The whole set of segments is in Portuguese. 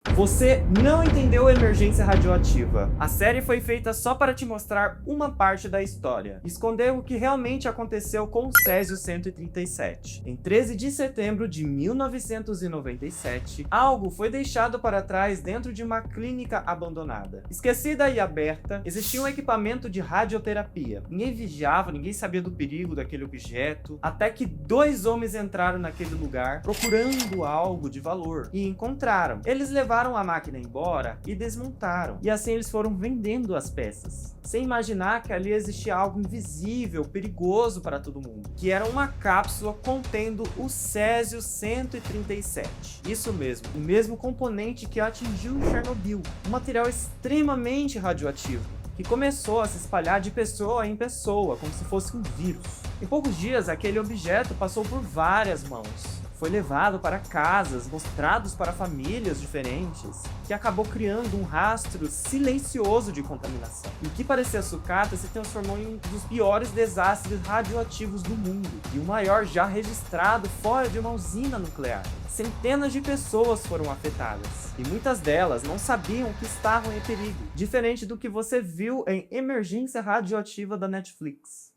Você não entendeu Emergência Radioativa. A série foi feita só para te mostrar uma parte da história. Escondeu o que realmente aconteceu com o Césio 137. Em 13 de setembro de 1997, algo foi deixado para trás dentro de uma clínica abandonada. Esquecida e aberta, existia um equipamento de radioterapia. Ninguém vigiava, ninguém sabia do perigo daquele objeto, até que dois homens entraram naquele lugar procurando algo de valor e encontraram. Eles levaram a máquina embora e desmontaram, e assim eles foram vendendo as peças, sem imaginar que ali existia algo invisível, perigoso para todo mundo, que era uma cápsula contendo o Césio 137. Isso mesmo, o mesmo componente que atingiu Chernobyl, um material extremamente radioativo, que começou a se espalhar de pessoa em pessoa, como se fosse um vírus. Em poucos dias, aquele objeto passou por várias mãos. Foi levado para casas, mostrados para famílias diferentes, que acabou criando um rastro silencioso de contaminação. E o que parecia sucata se transformou em um dos piores desastres radioativos do mundo, e o maior já registrado fora de uma usina nuclear. Centenas de pessoas foram afetadas, e muitas delas não sabiam que estavam em perigo, diferente do que você viu em Emergência Radioativa da Netflix.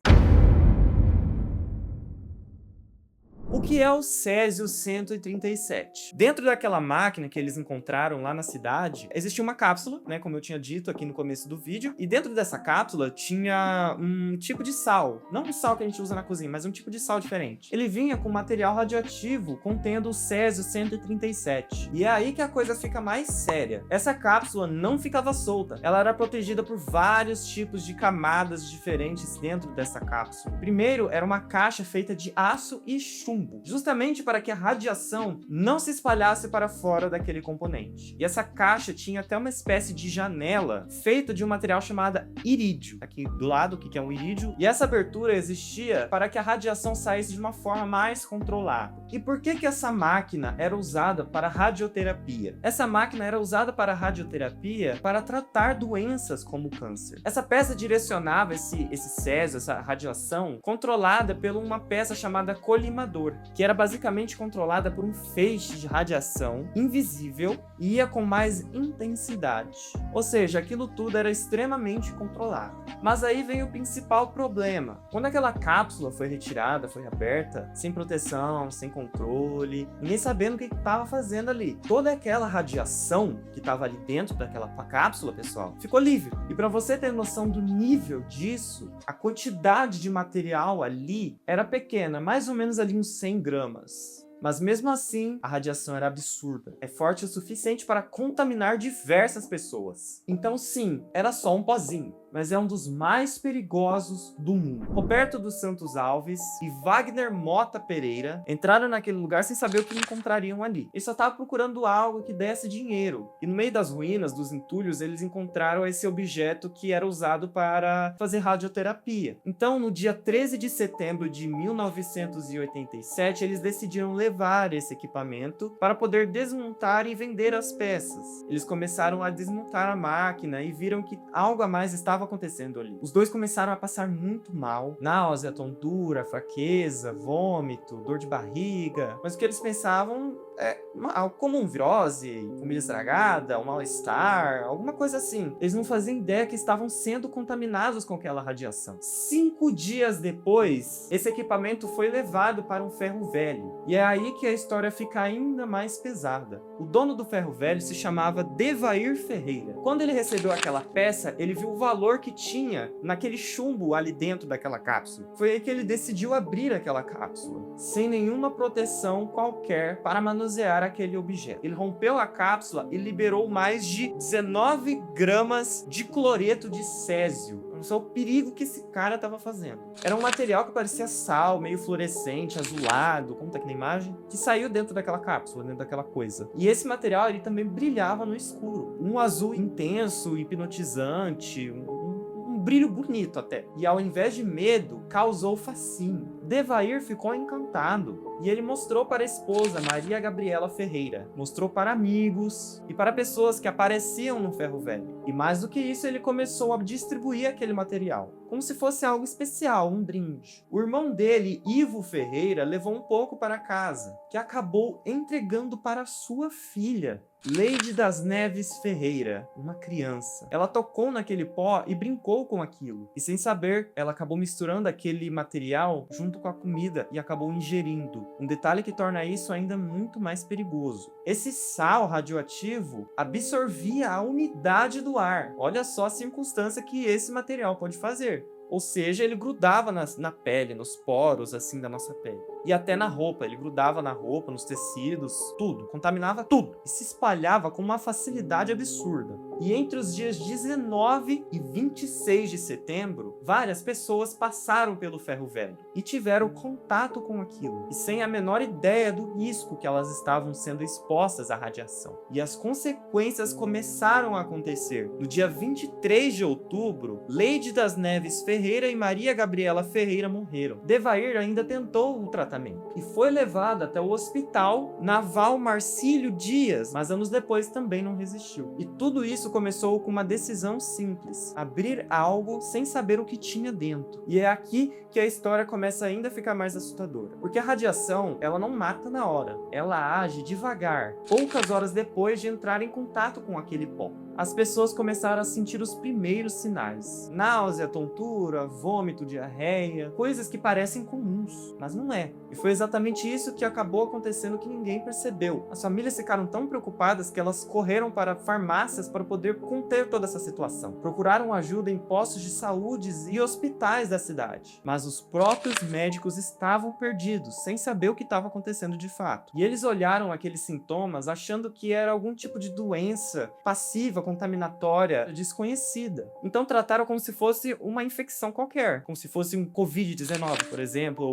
O que é o Césio 137? Dentro daquela máquina que eles encontraram lá na cidade, existia uma cápsula, né, como eu tinha dito aqui no começo do vídeo, e dentro dessa cápsula tinha um tipo de sal, não o sal que a gente usa na cozinha, mas um tipo de sal diferente. Ele vinha com material radioativo contendo o Césio 137, e é aí que a coisa fica mais séria. Essa cápsula não ficava solta, ela era protegida por vários tipos de camadas diferentes dentro dessa cápsula. Primeiro, era uma caixa feita de aço e chumbo, justamente para que a radiação não se espalhasse para fora daquele componente. E essa caixa tinha até uma espécie de janela feita de um material chamado irídio. Aqui do lado, o que é um irídio? E essa abertura existia para que a radiação saísse de uma forma mais controlada. E por que essa máquina era usada para radioterapia? Essa máquina era usada para radioterapia para tratar doenças como o câncer. Essa peça direcionava esse césio, essa radiação, controlada por uma peça chamada colimador, que era basicamente controlada por um feixe de radiação invisível e ia com mais intensidade. Ou seja, aquilo tudo era extremamente controlado. Mas aí vem o principal problema. Quando aquela cápsula foi retirada, foi aberta, sem proteção, sem controle, ninguém sabendo o que estava fazendo ali, toda aquela radiação que estava ali dentro daquela cápsula, pessoal, ficou livre. E para você ter noção do nível disso, a quantidade de material ali era pequena, mais ou menos ali uns 100 gramas. Mas mesmo assim, a radiação era absurda. É forte o suficiente para contaminar diversas pessoas. Então sim, era só um pozinho, mas é um dos mais perigosos do mundo. Roberto dos Santos Alves e Wagner Mota Pereira entraram naquele lugar sem saber o que encontrariam ali. Eles só estavam procurando algo que desse dinheiro. E no meio das ruínas, dos entulhos, eles encontraram esse objeto que era usado para fazer radioterapia. Então, no dia 13 de setembro de 1987, eles decidiram levar esse equipamento para poder desmontar e vender as peças. Eles começaram a desmontar a máquina e viram que algo a mais estava acontecendo ali. Os dois começaram a passar muito mal, náusea, tontura, fraqueza, vômito, dor de barriga, mas o que eles pensavam é algo comum, virose, comida estragada, um mal-estar, alguma coisa assim. Eles não faziam ideia que estavam sendo contaminados com aquela radiação. 5 dias depois, esse equipamento foi levado para um ferro velho. E é aí que a história fica ainda mais pesada. O dono do ferro velho se chamava Devair Ferreira. Quando ele recebeu aquela peça, ele viu o valor que tinha naquele chumbo ali dentro daquela cápsula. Foi aí que ele decidiu abrir aquela cápsula, sem nenhuma proteção qualquer para manusear aquele objeto. Ele rompeu a cápsula e liberou mais de 19 gramas de cloreto de césio. Não sei o perigo que esse cara estava fazendo. Era um material que parecia sal, meio fluorescente, azulado, como tá aqui na imagem, que saiu dentro daquela cápsula, dentro daquela coisa. E esse material ele também brilhava no escuro. Um azul intenso, hipnotizante, um brilho bonito até. E ao invés de medo, causou fascínio. Devair ficou encantado e ele mostrou para a esposa Maria Gabriela Ferreira, mostrou para amigos e para pessoas que apareciam no ferro velho. E mais do que isso, ele começou a distribuir aquele material, como se fosse algo especial, um brinde. O irmão dele, Ivo Ferreira, levou um pouco para casa, que acabou entregando para sua filha. Leide das Neves Ferreira, uma criança. Ela tocou naquele pó e brincou com aquilo. E sem saber, ela acabou misturando aquele material junto com a comida e acabou ingerindo. Um detalhe que torna isso ainda muito mais perigoso. Esse sal radioativo absorvia a umidade do ar. Olha só a circunstância que esse material pode fazer. Ou seja, ele grudava na pele, nos poros assim da nossa pele. E até na roupa, ele grudava na roupa, nos tecidos, tudo, contaminava tudo. E se espalhava com uma facilidade absurda. E entre os dias 19 e 26 de setembro, várias pessoas passaram pelo ferro velho e tiveram contato com aquilo, e sem a menor ideia do risco que elas estavam sendo expostas à radiação. E as consequências começaram a acontecer. No dia 23 de outubro, Leide das Neves Ferreira e Maria Gabriela Ferreira morreram. Devair ainda tentou o tratamento e foi levado até o Hospital Naval Marcílio Dias, mas anos depois também não resistiu. E tudo isso começou com uma decisão simples: abrir algo sem saber o que tinha dentro. E é aqui que a história começa ainda a ficar mais assustadora, porque a radiação, ela não mata na hora, ela age devagar, poucas horas depois de entrar em contato com aquele pó. As pessoas começaram a sentir os primeiros sinais: náusea, tontura, vômito, diarreia, coisas que parecem comuns, mas não é. E foi exatamente isso que acabou acontecendo, que ninguém percebeu. As famílias ficaram tão preocupadas que elas correram para farmácias para poder conter toda essa situação. Procuraram ajuda em postos de saúde e hospitais da cidade. Mas os próprios médicos estavam perdidos, sem saber o que estava acontecendo de fato. E eles olharam aqueles sintomas achando que era algum tipo de doença passiva, contaminatória, desconhecida. Então trataram como se fosse uma infecção qualquer, como se fosse um Covid-19, por exemplo,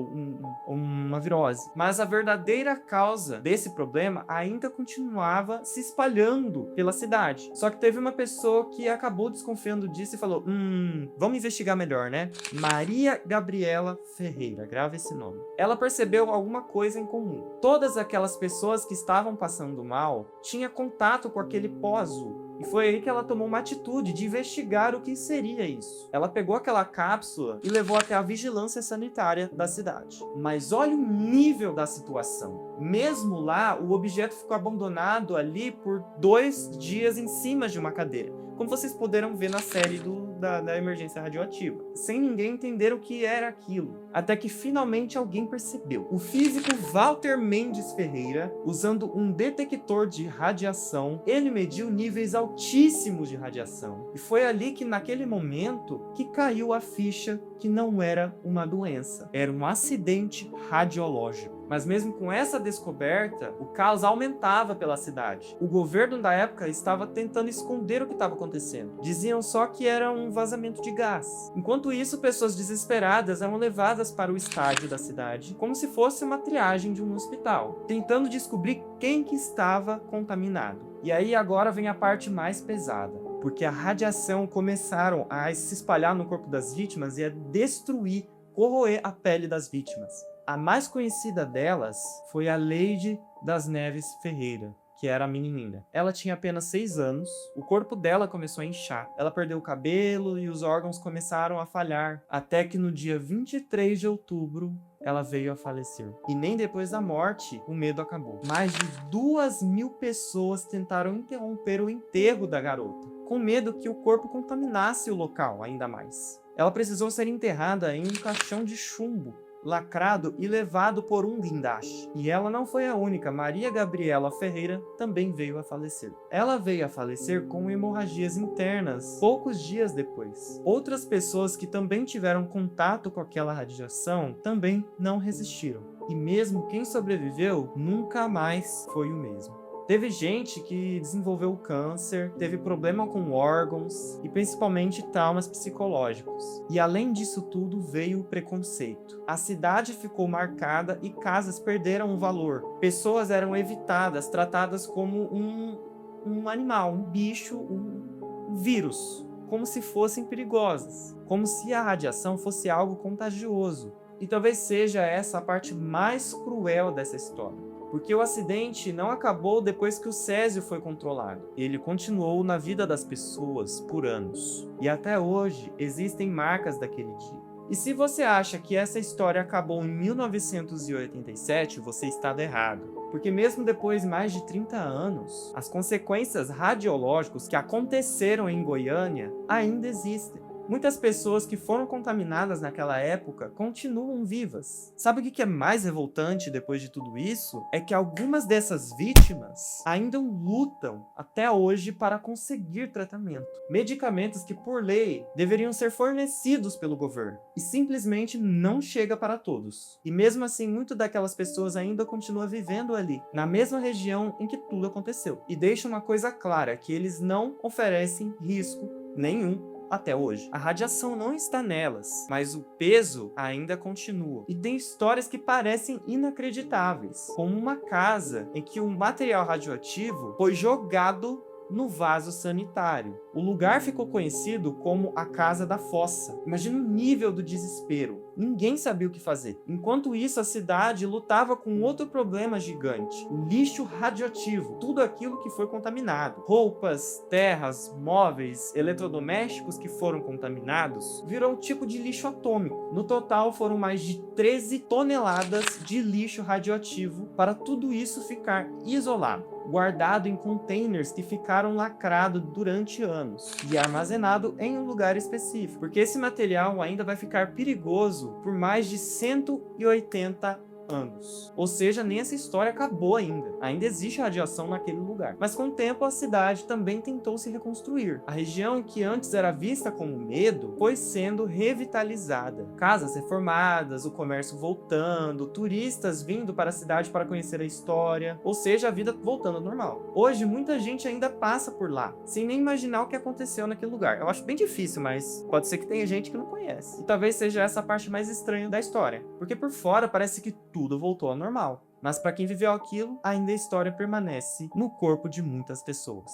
ou uma virose. Mas a verdadeira causa desse problema ainda continuava se espalhando pela cidade. Só que teve uma pessoa que acabou desconfiando disso e falou: vamos investigar melhor, né? Maria Gabriela Ferreira, grava esse nome. Ela percebeu alguma coisa em comum. Todas aquelas pessoas que estavam passando mal tinham contato com aquele pó azul. E foi aí que ela tomou uma atitude de investigar o que seria isso. Ela pegou aquela cápsula e levou até a vigilância sanitária da cidade. Mas olha o nível da situação. Mesmo lá, o objeto ficou abandonado ali por 2 dias em cima de uma cadeira, como vocês puderam ver na série da emergência radioativa, sem ninguém entender o que era aquilo. Até que finalmente alguém percebeu. O físico Walter Mendes Ferreira, usando um detector de radiação, ele mediu níveis altíssimos de radiação. E foi ali que, naquele momento, que caiu a ficha que não era uma doença, era um acidente radiológico. Mas mesmo com essa descoberta, o caos aumentava pela cidade. O governo da época estava tentando esconder o que estava acontecendo. Diziam só que era um vazamento de gás. Enquanto isso, pessoas desesperadas eram levadas para o estádio da cidade, como se fosse uma triagem de um hospital, tentando descobrir quem que estava contaminado. E aí agora vem a parte mais pesada, porque a radiação começaram a se espalhar no corpo das vítimas e a destruir, corroer a pele das vítimas. A mais conhecida delas foi a Leide das Neves Ferreira, que era a menininha. Ela tinha apenas 6 anos, o corpo dela começou a inchar, ela perdeu o cabelo e os órgãos começaram a falhar, até que no dia 23 de outubro, ela veio a falecer. E nem depois da morte, o medo acabou. Mais de 2.000 pessoas tentaram interromper o enterro da garota, com medo que o corpo contaminasse o local ainda mais. Ela precisou ser enterrada em um caixão de chumbo, lacrado e levado por um guindaste. E ela não foi a única. Maria Gabriela Ferreira também veio a falecer. Ela veio a falecer com hemorragias internas poucos dias depois. Outras pessoas que também tiveram contato com aquela radiação também não resistiram. E mesmo quem sobreviveu nunca mais foi o mesmo. Teve gente que desenvolveu câncer, teve problema com órgãos e principalmente traumas psicológicos. E além disso tudo veio o preconceito. A cidade ficou marcada e casas perderam o valor. Pessoas eram evitadas, tratadas como um animal, um bicho, um vírus, como se fossem perigosas, como se a radiação fosse algo contagioso. E talvez seja essa a parte mais cruel dessa história. Porque o acidente não acabou depois que o césio foi controlado. Ele continuou na vida das pessoas por anos. E até hoje existem marcas daquele dia. E se você acha que essa história acabou em 1987, você está errado. Porque mesmo depois de mais de 30 anos, as consequências radiológicas que aconteceram em Goiânia ainda existem. Muitas pessoas que foram contaminadas naquela época continuam vivas. Sabe o que é mais revoltante depois de tudo isso? É que algumas dessas vítimas ainda lutam até hoje para conseguir tratamento. Medicamentos que, por lei, deveriam ser fornecidos pelo governo. E simplesmente não chega para todos. E mesmo assim, muitas daquelas pessoas ainda continuam vivendo ali, na mesma região em que tudo aconteceu. E deixa uma coisa clara, que eles não oferecem risco nenhum até hoje. A radiação não está nelas, mas o peso ainda continua. E tem histórias que parecem inacreditáveis, como uma casa em que um material radioativo foi jogado no vaso sanitário. O lugar ficou conhecido como a Casa da Fossa. Imagina o nível do desespero. Ninguém sabia o que fazer. Enquanto isso, a cidade lutava com outro problema gigante: o lixo radioativo. Tudo aquilo que foi contaminado. Roupas, terras, móveis, eletrodomésticos que foram contaminados virou um tipo de lixo atômico. No total, foram mais de 13 toneladas de lixo radioativo para tudo isso ficar isolado, guardado em containers que ficaram lacrados durante anos e armazenado em um lugar específico, porque esse material ainda vai ficar perigoso por mais de 180 anos. Ou seja, nem essa história acabou ainda. Ainda existe radiação naquele lugar. Mas com o tempo, a cidade também tentou se reconstruir. A região que antes era vista como medo foi sendo revitalizada. Casas reformadas, o comércio voltando, turistas vindo para a cidade para conhecer a história. Ou seja, a vida voltando ao normal. Hoje, muita gente ainda passa por lá, sem nem imaginar o que aconteceu naquele lugar. Eu acho bem difícil, mas pode ser que tenha gente que não conhece. E talvez seja essa a parte mais estranha da história. Porque por fora parece que tudo voltou ao normal. Mas para quem viveu aquilo, ainda a história permanece no corpo de muitas pessoas.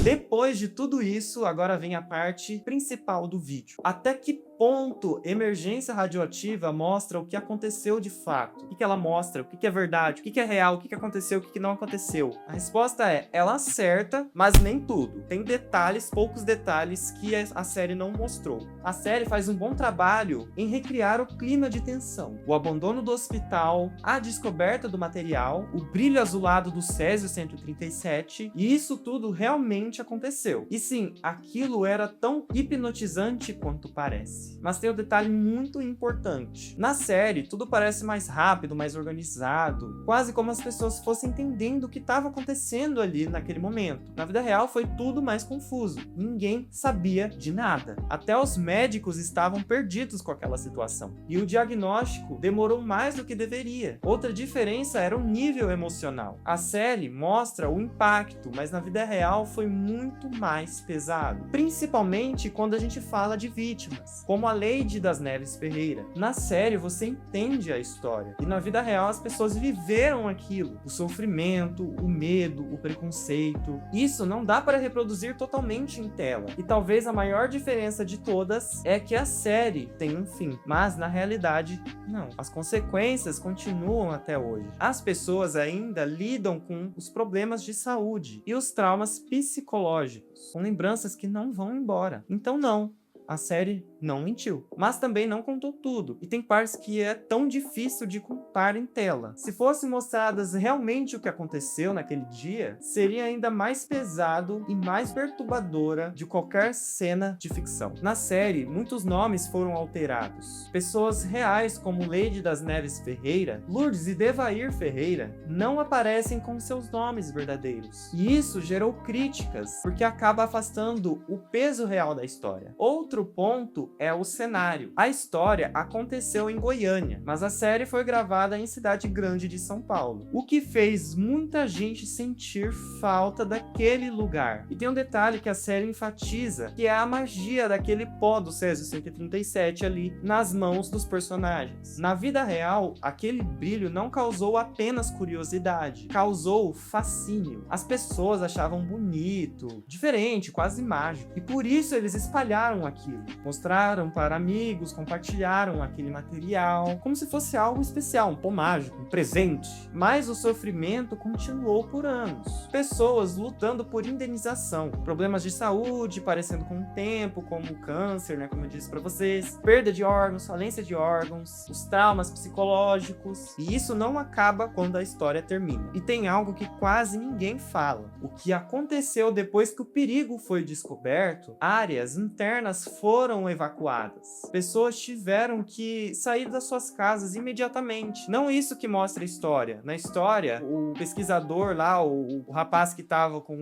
Depois de tudo isso, agora vem a parte principal do vídeo. Até que ponto emergência radioativa mostra o que aconteceu de fato? O que ela mostra? O que é verdade? O que é real? O que aconteceu? O que não aconteceu? A resposta é, ela acerta, mas nem tudo. Tem detalhes, poucos detalhes, que a série não mostrou. A série faz um bom trabalho em recriar o clima de tensão. O abandono do hospital, a descoberta do material, o brilho azulado do Césio-137, e isso tudo realmente aconteceu. E sim, aquilo era tão hipnotizante quanto parece. Mas tem um detalhe muito importante. Na série, tudo parece mais rápido, mais organizado, quase como as pessoas fossem entendendo o que estava acontecendo ali naquele momento. Na vida real, foi tudo mais confuso. Ninguém sabia de nada. Até os médicos estavam perdidos com aquela situação. E o diagnóstico demorou mais do que deveria. Outra diferença era o nível emocional. A série mostra o impacto, mas na vida real foi muito mais pesado. Principalmente quando a gente fala de vítimas, como a Lady das Neves Ferreira. Na série você entende a história, e na vida real as pessoas viveram aquilo, o sofrimento, o medo, o preconceito. Isso não dá para reproduzir totalmente em tela, e talvez a maior diferença de todas é que a série tem um fim, mas na realidade não. As consequências continuam até hoje. As pessoas ainda lidam com os problemas de saúde e os traumas psicológicos, com lembranças que não vão embora. Então não, a série não mentiu, mas também não contou tudo, e tem partes que é tão difícil de contar em tela. Se fossem mostradas realmente o que aconteceu naquele dia, seria ainda mais pesado e mais perturbadora de qualquer cena de ficção. Na série, muitos nomes foram alterados. Pessoas reais como Lady das Neves Ferreira, Lourdes e Devair Ferreira não aparecem com seus nomes verdadeiros. E isso gerou críticas, porque acaba afastando o peso real da história. Outro ponto é o cenário. A história aconteceu em Goiânia, mas a série foi gravada em cidade grande de São Paulo, o que fez muita gente sentir falta daquele lugar. E tem um detalhe que a série enfatiza, que é a magia daquele pó do Césio-137 ali nas mãos dos personagens. Na vida real, aquele brilho não causou apenas curiosidade, causou fascínio. As pessoas achavam bonito, diferente, quase mágico, e por isso eles espalharam aquilo. Mostraram para amigos, compartilharam aquele material, como se fosse algo especial, um pó mágico, um presente. Mas o sofrimento continuou por anos. pessoas lutando por indenização, problemas de saúde parecendo com o tempo, como câncer, né, como eu disse pra vocês, perda de órgãos, falência de órgãos, os traumas psicológicos, e isso não acaba quando a história termina. E tem algo que quase ninguém fala. O que aconteceu depois que o perigo foi descoberto, áreas internas foram evacuadas. Pessoas tiveram que sair das suas casas imediatamente. Não isso que mostra a história. Na história, o pesquisador lá, o rapaz que estava com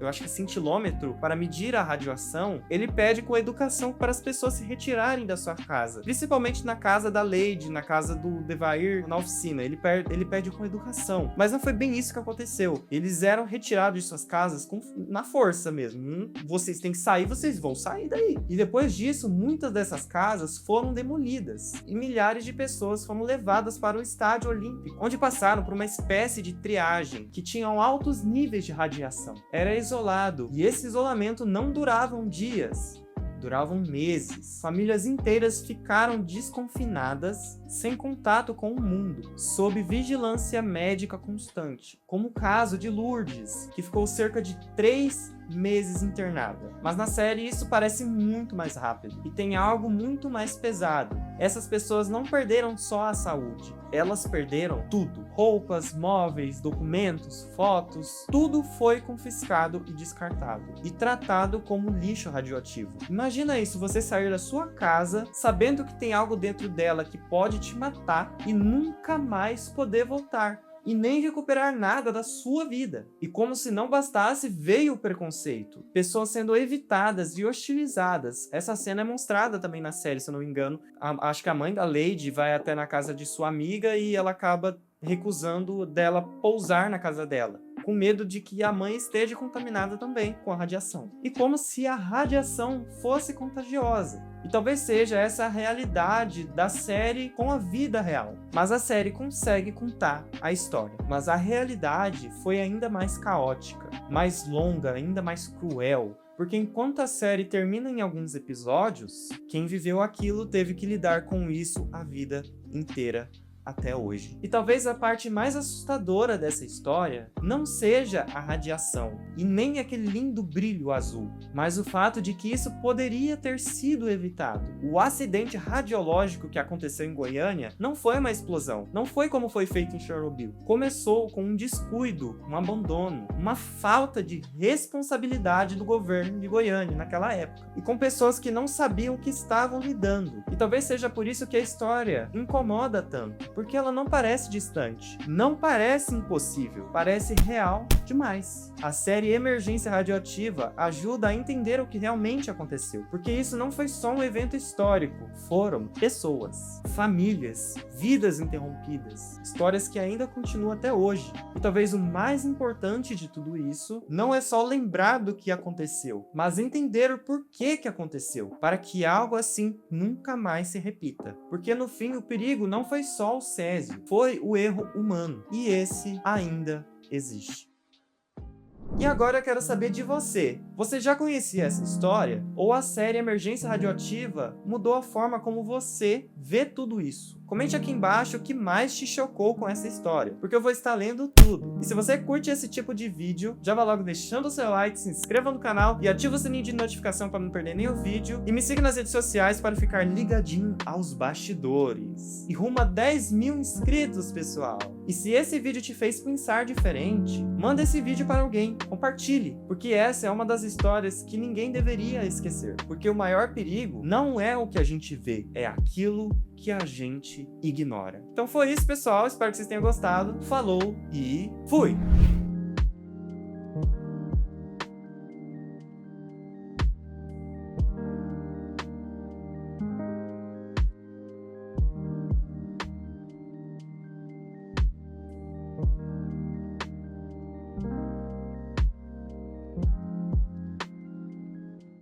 eu acho que cintilômetro para medir a radiação, ele pede com educação para as pessoas se retirarem da sua casa. Principalmente na casa da Lady, na casa do Devair, na oficina. Ele pede com educação. Mas não foi bem isso que aconteceu. Eles eram retirados de suas casas na força mesmo. Vocês têm que sair, vocês vão sair daí. E depois disso, muitas dessas casas foram demolidas. E milhares de pessoas foram levadas para o estádio olímpico, onde passaram por uma espécie de triagem, que tinham altos níveis de radiação. Era isolado, e esse isolamento não durava dias, duravam meses. Famílias inteiras ficaram desconfinadas, sem contato com o mundo, sob vigilância médica constante, como o caso de Lourdes, que ficou cerca de 3 meses internada. Mas na série isso parece muito mais rápido, e tem algo muito mais pesado. Essas pessoas não perderam só a saúde, elas perderam tudo. Roupas, móveis, documentos, fotos, tudo foi confiscado e descartado, e tratado como lixo radioativo. Imagina isso, você sair da sua casa sabendo que tem algo dentro dela que pode te matar e nunca mais poder voltar. E nem recuperar nada da sua vida. E como se não bastasse, veio o preconceito. Pessoas sendo evitadas e hostilizadas. Essa cena é mostrada também na série, se eu não me engano. Acho que a mãe da Lady vai até na casa de sua amiga e ela acaba recusando dela pousar na casa dela, com medo de que a mãe esteja contaminada também com a radiação. E como se a radiação fosse contagiosa. E talvez seja essa a realidade da série com a vida real. Mas a série consegue contar a história. Mas a realidade foi ainda mais caótica, mais longa, ainda mais cruel. Porque enquanto a série termina em alguns episódios, quem viveu aquilo teve que lidar com isso a vida inteira até hoje. E talvez a parte mais assustadora dessa história não seja a radiação e nem aquele lindo brilho azul, mas o fato de que isso poderia ter sido evitado. O acidente radiológico que aconteceu em Goiânia não foi uma explosão, não foi como foi feito em Chernobyl. Começou com um descuido, um abandono, uma falta de responsabilidade do governo de Goiânia naquela época, e com pessoas que não sabiam o que estavam lidando. E talvez seja por isso que a história incomoda tanto, porque ela não parece distante, não parece impossível, parece real demais. A série Emergência Radioativa ajuda a entender o que realmente aconteceu, porque isso não foi só um evento histórico, foram pessoas, famílias, vidas interrompidas, histórias que ainda continuam até hoje. E talvez o mais importante de tudo isso não é só lembrar do que aconteceu, mas entender o porquê que aconteceu, para que algo assim nunca mais se repita. Porque no fim o perigo não foi só o Césio, foi o erro humano, e esse ainda existe. E agora eu quero saber de você. Você já conhecia essa história? Ou a série Emergência Radioativa mudou a forma como você vê tudo isso? Comente aqui embaixo o que mais te chocou com essa história, porque eu vou estar lendo tudo. E se você curte esse tipo de vídeo, já vai logo deixando o seu like, se inscreva no canal e ativa o sininho de notificação para não perder nenhum vídeo. E me siga nas redes sociais para ficar ligadinho aos bastidores. E rumo a 10 mil inscritos, pessoal! E se esse vídeo te fez pensar diferente, manda esse vídeo para alguém, compartilhe, porque essa é uma das histórias que ninguém deveria esquecer. Porque o maior perigo não é o que a gente vê, é aquilo que a gente ignora. Então foi isso, pessoal. Espero que vocês tenham gostado. Falou e fui!